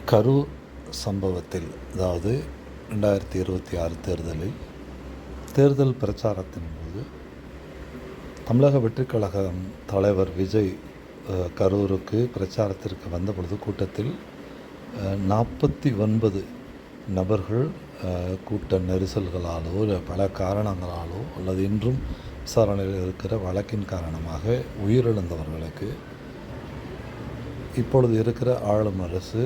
கரூர் சம்பவத்தில், அதாவது 2026 தேர்தலில் தேர்தல் பிரச்சாரத்தின் போது தமிழக வெற்றிக் கழகம் தலைவர் விஜய் கரூருக்கு பிரச்சாரத்திற்கு வந்த பொழுது கூட்டத்தில் 49 நபர்கள் கூட்ட நெரிசல்களாலோ இல்லை பல காரணங்களாலோ அல்லது இன்றும் விசாரணையில் இருக்கிற வழக்கின் காரணமாக உயிரிழந்தவர்களுக்கு இப்பொழுது இருக்கிற ஆளும் அரசு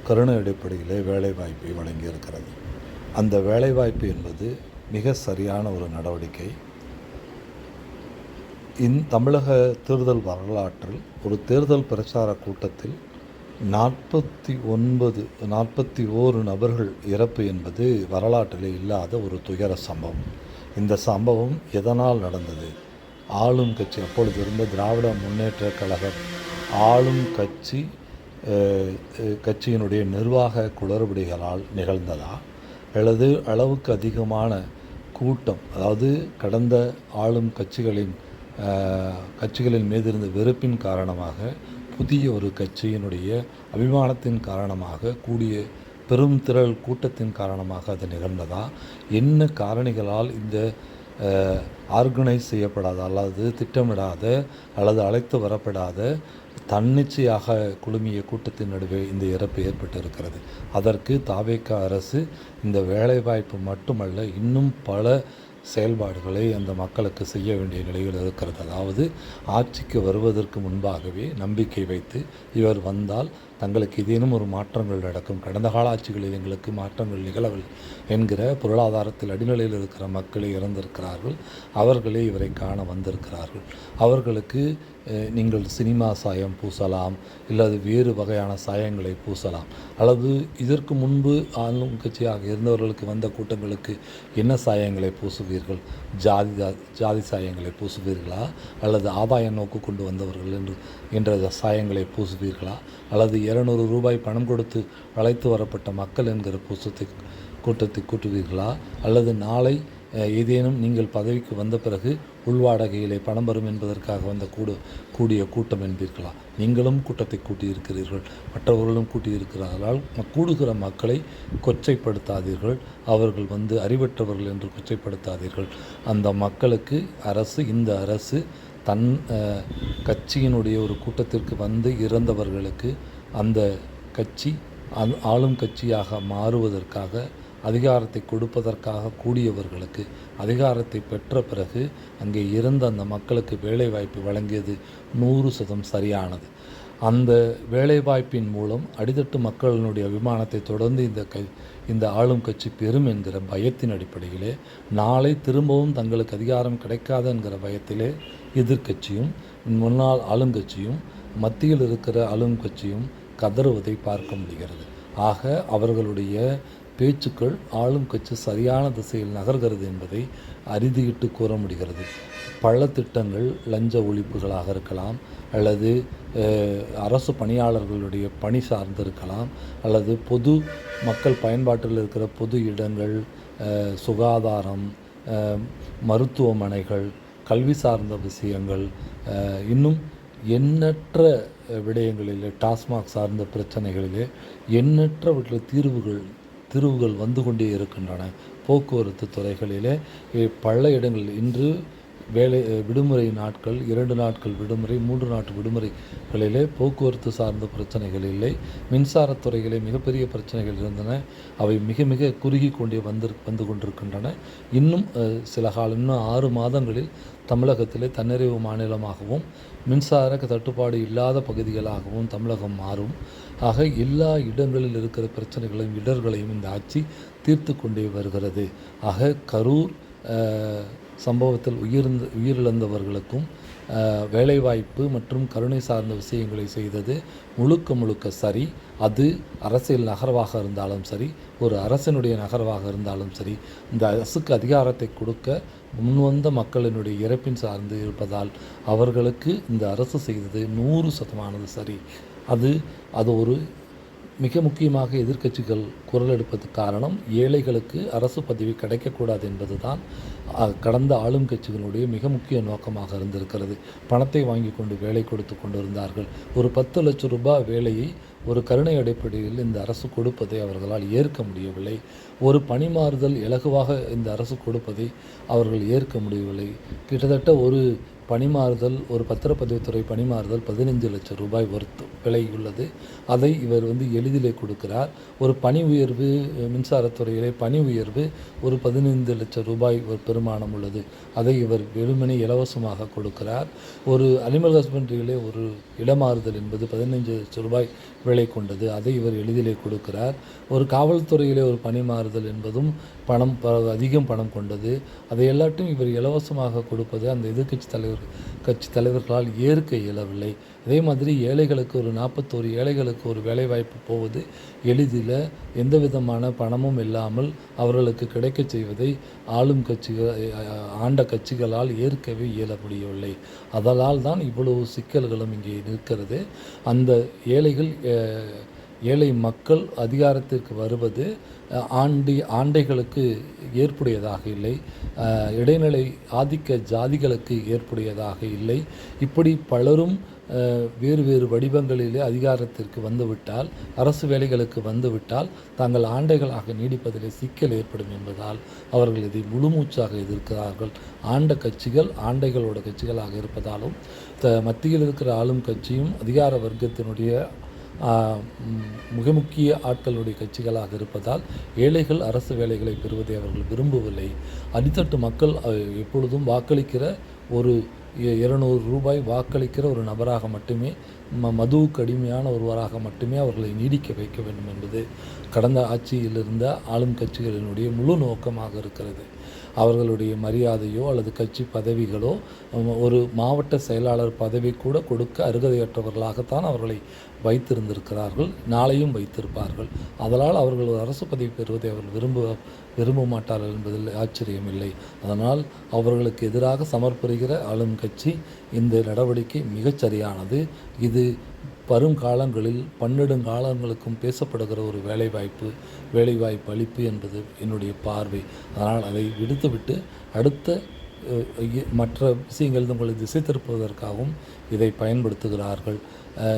கருணை அடிப்படையிலே வேலைவாய்ப்பை வழங்கியிருக்கிறது. அந்த வேலைவாய்ப்பு என்பது மிக சரியான ஒரு நடவடிக்கை. தமிழக தேர்தல் வரலாற்றில் ஒரு தேர்தல் பிரச்சார கூட்டத்தில் 41 நபர்கள் இறப்பு என்பது வரலாற்றிலே இல்லாத ஒரு துயர சம்பவம். இந்த சம்பவம் எதனால் நடந்தது? ஆளும் கட்சி, அப்பொழுது இருந்த திராவிட முன்னேற்ற கழகம் ஆளும் கட்சியினுடைய நிர்வாக குளறுபடிகளால் நிகழ்ந்ததா, அல்லது அளவுக்கு அதிகமான கூட்டம், அதாவது கடந்த ஆளும் கட்சிகளின் மீது இருந்த வெறுப்பின் காரணமாக, புதிய ஒரு கட்சியினுடைய அபிமானத்தின் காரணமாக கூடிய பெரும் திரள் கூட்டத்தின் காரணமாக அது நிகழ்ந்ததா? என்ன காரணிகளால் இந்த ஆர்கனைஸ் செய்யப்படாத அல்லது திட்டமிடாத அல்லது அழைத்து வரப்படாத தன்னிச்சையாக குழுமிய கூட்டத்தின் நடுவே இந்த இறப்பு ஏற்பட்டிருக்கிறது? அதற்கு தாவேக அரசு இந்த வேலைவாய்ப்பு மட்டுமல்ல, இன்னும் பல செயல்பாடுகளை அந்த மக்களுக்கு செய்ய வேண்டிய நிலையில் இருக்கிறது. அதாவது ஆட்சிக்கு வருவதற்கு முன்பாகவே நம்பிக்கை வைத்து இவர் வந்தால் தங்களுக்கு ஏதேனும் ஒரு மாற்றங்கள் நடக்கும், கடந்த கால ஆட்சிகளில் எங்களுக்கு மாற்றங்கள் நிகழவில்லை என்கிற பொருளாதாரத்தில் அடிநிலையில் இருக்கிற மக்களே இறந்திருக்கிறார்கள். அவர்களே இவரை காண வந்திருக்கிறார்கள். அவர்களுக்கு நீங்கள் சினிமா சாயம் பூசலாம், இல்லாது வேறு வகையான சாயங்களை பூசலாம், அல்லது இதற்கு முன்பு ஆளும் கட்சியாக இருந்தவர்களுக்கு வந்த கூட்டங்களுக்கு என்ன சாயங்களை பூசுவீர்கள்? ஜாதி சாயங்களை பூசுவீர்களா, அல்லது ஆதாய நோக்கு கொண்டு வந்தவர்கள் என்ற சாயங்களை பூசுவீர்களா, அல்லது 200 ரூபாய் பணம் கொடுத்து அழைத்து வரப்பட்ட மக்கள் என்கிற கூட்டத்தை கூட்டுவீர்களா, அல்லது நாளை ஏதேனும் நீங்கள் பதவிக்கு வந்த பிறகு உள்வாடகையிலே பணம் வரும் என்பதற்காக வந்த கூடிய கூட்டம் என்பீர்களா? நீங்களும் கூட்டத்தை கூட்டியிருக்கிறீர்கள், மற்றவர்களும் கூட்டியிருக்கிறார்களால் கூடுகிற மக்களை கொச்சைப்படுத்தாதீர்கள். அவர்கள் அறிவற்றவர்கள் என்று கொச்சைப்படுத்தாதீர்கள். அந்த மக்களுக்கு இந்த அரசு தன் கட்சியினுடைய ஒரு கூட்டத்திற்கு இறந்தவர்களுக்கு அந்த கட்சி ஆளும் கட்சியாக மாறுவதற்காக, அதிகாரத்தை கொடுப்பதற்காக கூடியவர்களுக்கு அதிகாரத்தை பெற்ற பிறகு அங்கே இருந்த அந்த மக்களுக்கு வேலைவாய்ப்பு வழங்கியது 100% சரியானது. அந்த வேலைவாய்ப்பின் மூலம் அடித்தட்டு மக்களினுடைய அபிமானத்தை தொடர்ந்து இந்த ஆளும் கட்சி பெறும் என்கிற பயத்தின் அடிப்படையிலே, நாளை திரும்பவும் தங்களுக்கு அதிகாரம் கிடைக்காது என்கிற பயத்திலே எதிர்க்கட்சியும் முன்னாள் ஆளுங்கட்சியும் மத்தியில் இருக்கிற ஆளுங்கட்சியும் கதறுவதை பார்க்க முடிகிறது. ஆக அவர்களுடைய பேச்சுக்கள் ஆளும் கட்சி சரியான திசையில் நகர்கிறது என்பதை அறுதியிட்டு கூற முடிகிறது. பல திட்டங்கள் லஞ்ச ஒழிப்புகளாக இருக்கலாம், அல்லது அரசு பணியாளர்களுடைய பணி சார்ந்திருக்கலாம், அல்லது பொது மக்கள் பயன்பாட்டில் இருக்கிற பொது இடங்கள், சுகாதாரம், மருத்துவமனைகள், கல்வி சார்ந்த விஷயங்கள், இன்னும் எண்ணற்ற விடயங்களிலே, டாஸ்மாக் சார்ந்த பிரச்சனைகளிலே எண்ணற்ற தீர்வுகள் வந்து கொண்டே இருக்கின்றன. போக்குவரத்து துறைகளிலே பல இடங்களில் இன்று விடுமுறை நாட்கள், 2 நாட்கள் விடுமுறை, 3 நாட்கள் விடுமுறைகளிலே போக்குவரத்து சார்ந்த பிரச்சனைகள் இல்லை. மின்சாரத்துறைகளே மிகப்பெரிய பிரச்சனைகள் இருந்தன. அவை மிக மிக குறுகி கொண்டே வந்து கொண்டிருக்கின்றன. இன்னும் இன்னும் 6 மாதங்களில் தமிழகத்திலே தன்னிறைவு மாநிலமாகவும் மின்சார தட்டுப்பாடு இல்லாத பகுதிகளாகவும் தமிழகம் மாறும். ஆக எல்லா இடங்களில் இருக்கிற பிரச்சனைகளையும் இடர்களையும் இந்த ஆட்சி தீர்த்து கொண்டே வருகிறது. ஆக கரூர் சம்பவத்தில் உயிரிழந்தவர்களுக்கும் வேலைவாய்ப்பு மற்றும் கருணை சார்ந்த விஷயங்களை செய்தது முழுக்க சரி. அது அரசியல் நகர்வாக இருந்தாலும் சரி, ஒரு அரசினுடைய நகர்வாக இருந்தாலும் சரி, இந்த அரசுக்கு அதிகாரத்தை கொடுக்க முன்வந்த மக்களினுடைய இறப்பின் சார்ந்து இருப்பதால் அவர்களுக்கு இந்த அரசு செய்தது 100% சரி. அது ஒரு மிக முக்கியமாக எதிர்க்கட்சிகள் குரல் எடுப்பதற்கு காரணம், ஏழைகளுக்கு அரசு பதவி கிடைக்கக்கூடாது என்பது தான் கடந்த ஆளும் கட்சிகளுடைய மிக முக்கிய நோக்கமாக இருந்திருக்கிறது. பணத்தை வாங்கி கொண்டு வேலை கொடுத்து கொண்டு இருந்தார்கள். ஒரு 10 லட்சம் ரூபாய் வேலையை ஒரு கருணை அடிப்படையில் இந்த அரசு கொடுப்பதை அவர்களால் ஏற்க முடியவில்லை. ஒரு பணிமாறுதல் இலகுவாக இந்த அரசு கொடுப்பதை அவர்கள் ஏற்க முடியவில்லை. கிட்டத்தட்ட ஒரு பணிமாறுதல், ஒரு பத்திரப்பதிவுத்துறை பணிமாறுதல் 15 லட்சம் ரூபாய் விலை உள்ளது. அதை இவர் எளிதிலே கொடுக்கிறார். ஒரு பணி உயர்வு, மின்சாரத்துறையிலே பணி உயர்வு ஒரு 15 லட்சம் ரூபாய் ஒரு பெருமானம் உள்ளது. அதை இவர் வெறுமனே இலவசமாக கொடுக்கிறார். ஒரு அனிமல் ஹஸ்பண்ட்ரியிலே ஒரு இடமாறுதல் என்பது 15 லட்சம் ரூபாய் விலை கொண்டது. அதை இவர் எளிதிலே கொடுக்கிறார். ஒரு காவல்துறையிலே ஒரு பணிமாறுதல் என்பதும் அதிகம் பணம் கொண்டது. அதை எல்லாத்தையும் இவர் இலவசமாக கொடுப்பது அந்த கட்சி தலைவர்களால் ஏற்க இயலவில்லை. அதே மாதிரி ஏழைகளுக்கு ஒரு 41 ஏழைகளுக்கு ஒரு வேலைவாய்ப்பு போவது எளிதில் எந்த விதமான பணமும் இல்லாமல் அவர்களுக்கு கிடைக்கச் செய்வதை ஆளும் ஆண்ட கட்சிகளால் ஏற்கவே இயல முடியவில்லை. அதனால் தான் இவ்வளவு சிக்கல்களும் இங்கே நிற்கிறது. அந்த ஏழை மக்கள் அதிகாரத்திற்கு வருவது ஆண்டைகளுக்கு ஏற்புடையதாக இல்லை, இடைநிலை ஆதிக்க ஜாதிகளுக்கு ஏற்புடையதாக இல்லை. இப்படி பலரும் வேறு வேறு வடிவங்களிலே அதிகாரத்திற்கு வந்துவிட்டால், அரசு வேலைகளுக்கு வந்துவிட்டால் தாங்கள் ஆண்டைகளாக நீடிப்பதிலே சிக்கல் ஏற்படும் என்பதால் அவர்கள் இதை முழுமூச்சாக எதிர்க்கிறார்கள். ஆண்ட கட்சிகள் ஆண்டைகளோட கட்சிகளாக இருப்பதாலும் மத்தியில் இருக்கிற ஆளும் கட்சியும் அதிகார வர்க்கத்தினுடைய மிக முக்கிய ஆட்களுடைய கட்சிகளாக இருப்பதால் ஏழைகள் அரசு வேலைகளை பெறுவதை அவர்கள் விரும்பவில்லை. அடித்தட்டு மக்கள் எப்பொழுதும் வாக்களிக்கிற ஒரு 200 ரூபாய் வாக்களிக்கிற ஒரு நபராக மட்டுமே, மதுவுக்கு அடிமையான ஒருவராக மட்டுமே அவர்களை நீடிக்க வைக்க வேண்டும் என்பது கடந்த ஆட்சியில் இருந்த ஆளும் கட்சிகளினுடைய முழு நோக்கமாக இருக்கிறது. அவர்களுடைய மரியாதையோ அல்லது கட்சி பதவிகளோ, ஒரு மாவட்ட செயலாளர் பதவி கூட கொடுக்க அருகதையற்றவர்களாகத்தான் அவர்களை வைத்திருந்திருக்கிறார்கள், நாளையும் வைத்திருப்பார்கள். அதனால் அவர்கள் ஒரு அரசு பதவி பெறுவதை அவர்கள் விரும்ப மாட்டார்கள் என்பதில் ஆச்சரியமில்லை. அதனால் அவர்களுக்கு எதிராக சமர்ப்புகிற ஆளும் கட்சி இந்த நடவடிக்கை மிகச்சரியானது. இது வருங்காலங்களில் பன்னெடுங்காலங்களுக்கும் பேசப்படுகிற ஒரு வேலைவாய்ப்பு அளிப்பு என்பது என்னுடைய பார்வை. அதனால் அதை விடுத்துவிட்டு அடுத்த மற்ற விஷயங்கள் உங்களை திசை திருப்புவதற்காகவும் இதை பயன்படுத்துகிறார்கள்.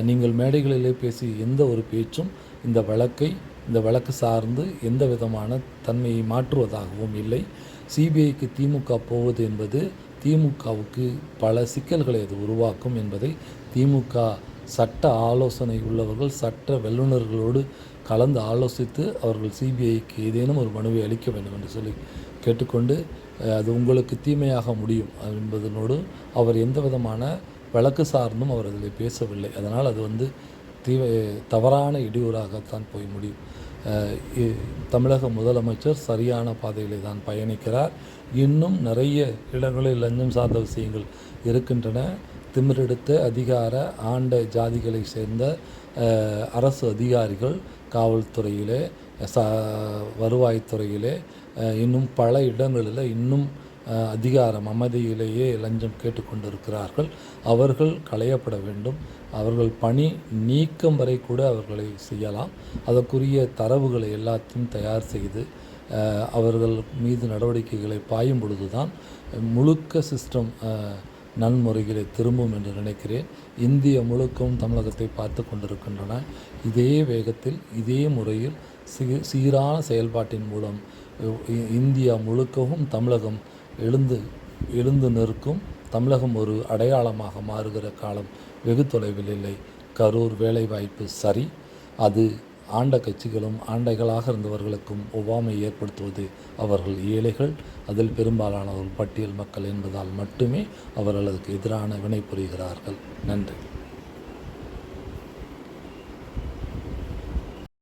நீங்கள் மேடைகளிலே பேசி எந்த ஒரு பேச்சும் இந்த வழக்கு சார்ந்து எந்த விதமான தன்மையை மாற்றுவதாகவும் இல்லை. சிபிஐக்கு திமுக போவது என்பது திமுகவுக்கு பல சிக்கல்களை அது உருவாக்கும் என்பதை திமுக சட்ட ஆலோசனை உள்ளவர்கள், சட்ட வல்லுநர்களோடு கலந்து ஆலோசித்து அவர்கள் சிபிஐக்கு ஏதேனும் ஒரு மனுவை அளிக்க வேண்டும் என்று சொல்லி கேட்டுக்கொண்டு, அது உங்களுக்கு தீமையாக முடியும் என்பதனோடு அவர் எந்த விதமான வழக்கு சார்ந்தும் அவர் அதில் பேசவில்லை. அதனால் அது தவறான இடையூறாகத்தான் போய் முடியும். தமிழக முதலமைச்சர் சரியான பாதையிலே தான் பயணிக்கிறார். இன்னும் நிறைய இடங்களில் லஞ்சம் சார்ந்த விஷயங்கள் இருக்கின்றன. திமிரெடுத்த அதிகார ஆண்ட ஜாதிகளை சேர்ந்த அரசு அதிகாரிகள் காவல்துறையிலே, வருவாய்த்துறையிலே, இன்னும் பல இடங்களில் இன்னும் அதிகாரம் அமைதியிலேயே லஞ்சம் கேட்டுக்கொண்டிருக்கிறார்கள். அவர்கள் களையப்பட வேண்டும். அவர்கள் பணி நீக்கம் வரை கூட அவர்களை செய்யலாம். அதற்குரிய தரவுகளை எல்லாத்தையும் தயார் செய்து அவர்கள் மீது நடவடிக்கைகளை பாயும் பொழுது தான் முழுக்க சிஸ்டம் நன்முறைகளை திரும்பும் என்று நினைக்கிறேன். இந்திய முழுக்கவும் தமிழகத்தை பார்த்து கொண்டிருக்கின்றன. இதே வேகத்தில் இதே முறையில் சீரான செயல்பாட்டின் மூலம் இந்தியா முழுக்கவும் தமிழகம் எழுந்து நிற்கும். தமிழகம் ஒரு அடையாளமாக மாறுகிற காலம் வெகு தொலைவில் இல்லை. கரூர் வேலைவாய்ப்பு சரி, அது ஆண்ட கட்சிகளும் ஆண்டைகளாக இருந்தவர்களுக்கும் ஒவ்வாமை ஏற்படுத்துவது அவர்கள் ஏழைகள், அதில் பெரும்பாலானவர்கள் பட்டியல் மக்கள் என்பதால் மட்டுமே அவர்கள் அதுக்கு எதிரான வினை புரிகிறார்கள். நன்றி.